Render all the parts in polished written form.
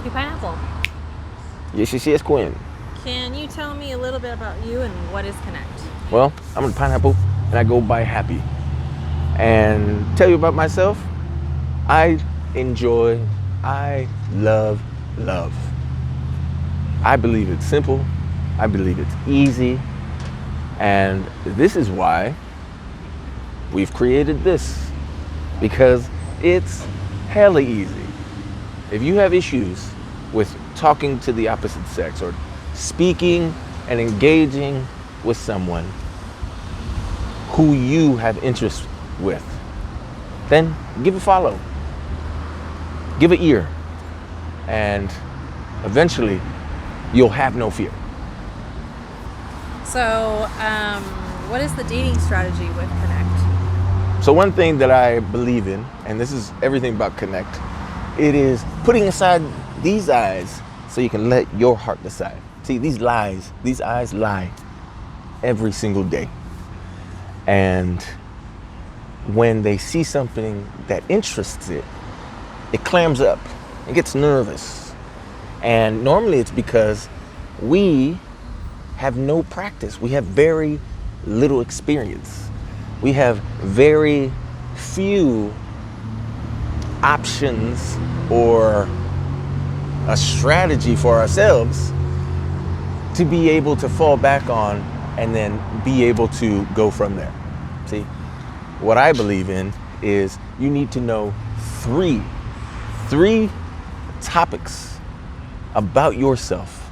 Happy pineapple. Yes, yes, yes, Quinn. Can you tell me a little bit about you and what is QKNEKT? Well, I'm a pineapple and I go by Happy. And tell you about myself, I love love. I believe it's simple. I believe it's easy. And this is why we've created this, because it's hella easy. If you have issues with talking to the opposite sex or speaking and engaging with someone who you have interest with, then give a follow, give an ear, and eventually you'll have no fear. So, what is the dating strategy with QKNEKT? So one thing that I believe in, and this is everything about QKNEKT, it is putting aside these eyes so you can let your heart decide. See, these eyes lie every single day. And when they see something that interests it, it clams up, it gets nervous. And normally it's because we have no practice. We have very little experience. We have very few options or a strategy for ourselves to be able to fall back on and then be able to go from there. See, what I believe in is you need to know three topics about yourself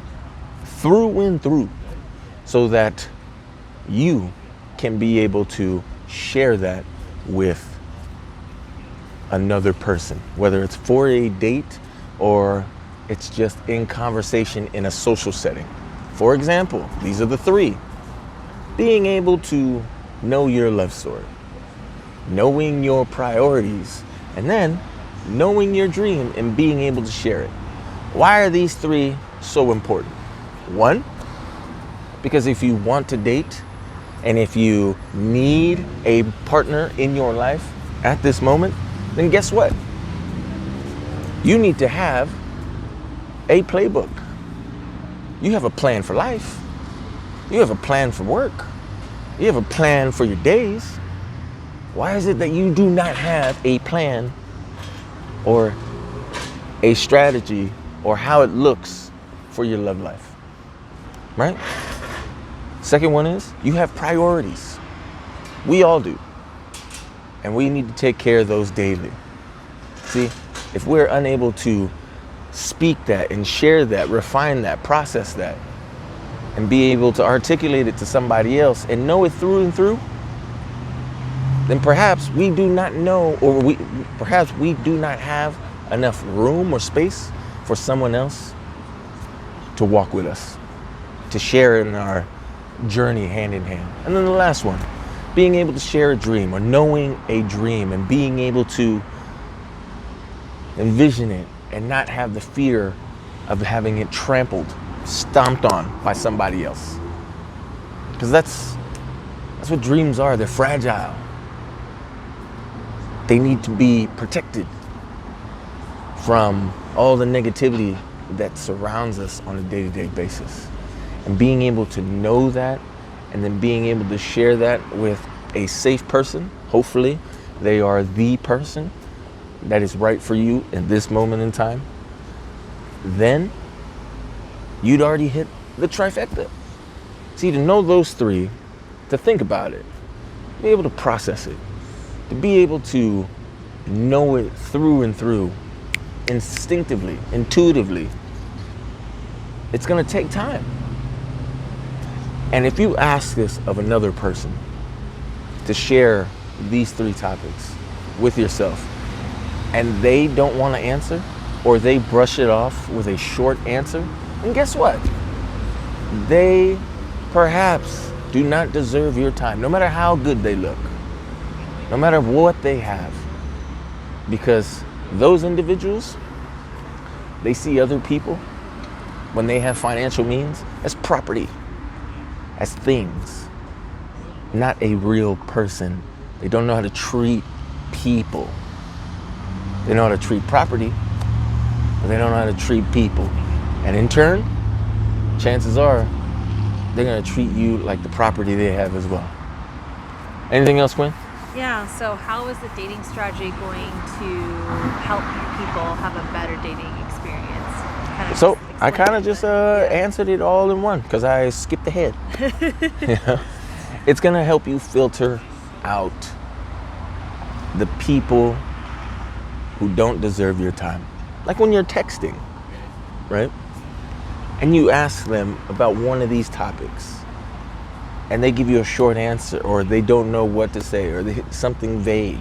through and through, so that you can be able to share that with another person, whether it's for a date or it's just in conversation in a social setting. For example, these are the three. Being able to know your love story, knowing your priorities, and then knowing your dream and being able to share it. Why are these three so important? One, because if you want to date and if you need a partner in your life at this moment, then guess what? You need to have a playbook. You have a plan for life. You have a plan for work. You have a plan for your days. Why is it that you do not have a plan or a strategy or how it looks for your love life? Right? Second one is you have priorities. We all do. And we need to take care of those daily. See, if we're unable to speak that and share that, refine that, process that, and be able to articulate it to somebody else and know it through and through, then perhaps we do not know, or perhaps we do not have enough room or space for someone else to walk with us, to share in our journey hand in hand. And then the last one, being able to share a dream or knowing a dream and being able to envision it and not have the fear of having it trampled, stomped on by somebody else. Because that's what dreams are. They're fragile. They need to be protected from all the negativity that surrounds us on a day-to-day basis. And being able to know that and then being able to share that with a safe person, hopefully they are the person that is right for you in this moment in time, then you'd already hit the trifecta. See, to know those three, to think about it, be able to process it, to be able to know it through and through, instinctively, intuitively, it's gonna take time. And if you ask this of another person to share these three topics with yourself, and they don't want to answer, or they brush it off with a short answer, then guess what? They perhaps do not deserve your time, no matter how good they look, no matter what they have. Because those individuals, they see other people, when they have financial means, as property, as things, not a real person. They don't know how to treat people. They know how to treat property, but they don't know how to treat people. And in turn, chances are they're going to treat you like the property they have as well. Anything else, Quinn? Yeah, so how is the dating strategy going to help people have a better dating experience? So I kind of just answered it all in one because I skipped ahead. It's going to help you filter out the people who don't deserve your time. Like when you're texting, right? And you ask them about one of these topics and they give you a short answer, or they don't know what to say, or they hit something vague.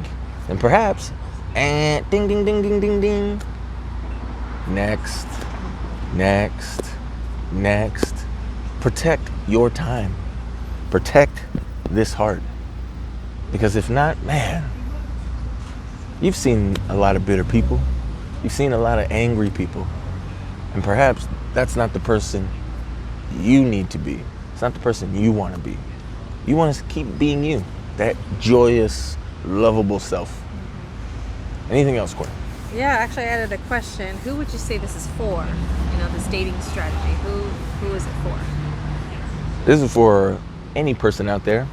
And perhaps, and ding, ding, ding, ding, ding, ding. Next. Protect your time. Protect this heart. Because if not, man, you've seen a lot of bitter people. You've seen a lot of angry people. And perhaps that's not the person you need to be. It's not the person you want to be. You want to keep being you, that joyous, lovable self. Anything else, Courtney? Yeah, actually I added a question. Who would you say this is for? This dating strategy. Who is it for? This is for any person out there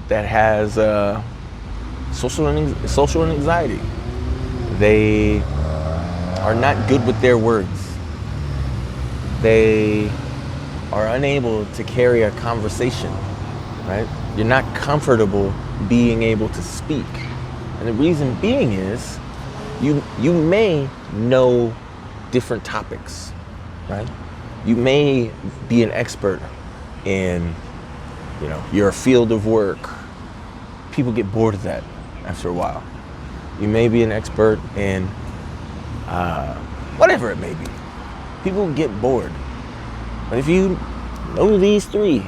that has social anxiety. They are not good with their words. They are unable to carry a conversation, right? You're not comfortable being able to speak. And the reason being is you may know different topics, right? You may be an expert in, your field of work. People get bored of that after a while. You may be an expert in whatever it may be. People get bored. But if you know these three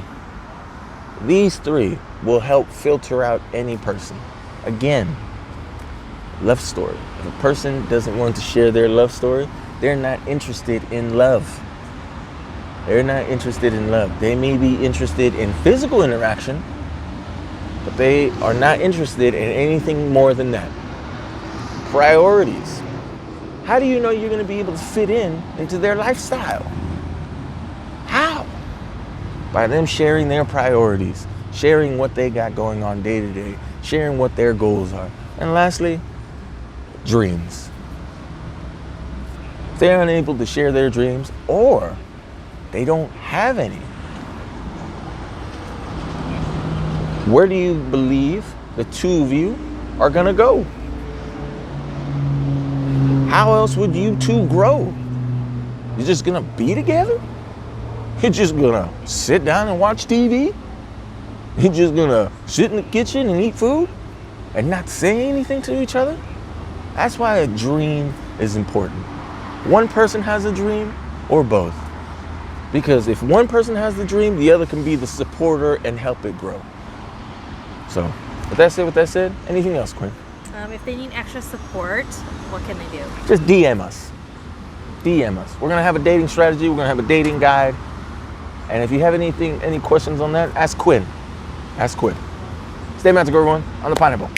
will help filter out any person. Again, love story. If a person doesn't want to share their love story, they're not interested in love. They're not interested in love. They may be interested in physical interaction, but they are not interested in anything more than that. Priorities. How do you know you're going to be able to fit into their lifestyle? How? By them sharing their priorities, sharing what they got going on day to day, sharing what their goals are. And lastly, dreams. If they're unable to share their dreams, or they don't have any, where do you believe the two of you are going to go? How else would you two grow? You're just going to be together? You're just going to sit down and watch TV? You're just going to sit in the kitchen and eat food and not say anything to each other? That's why a dream is important. One person has a dream or both. Because if one person has the dream, the other can be the supporter and help it grow. So, with that said, anything else, Quinn? If they need extra support, what can they do? Just DM us. DM us. We're going to have a dating strategy. We're going to have a dating guide. And if you have any questions on that, ask Quinn. Ask Quinn. Stay magical, everyone, on the pineapple.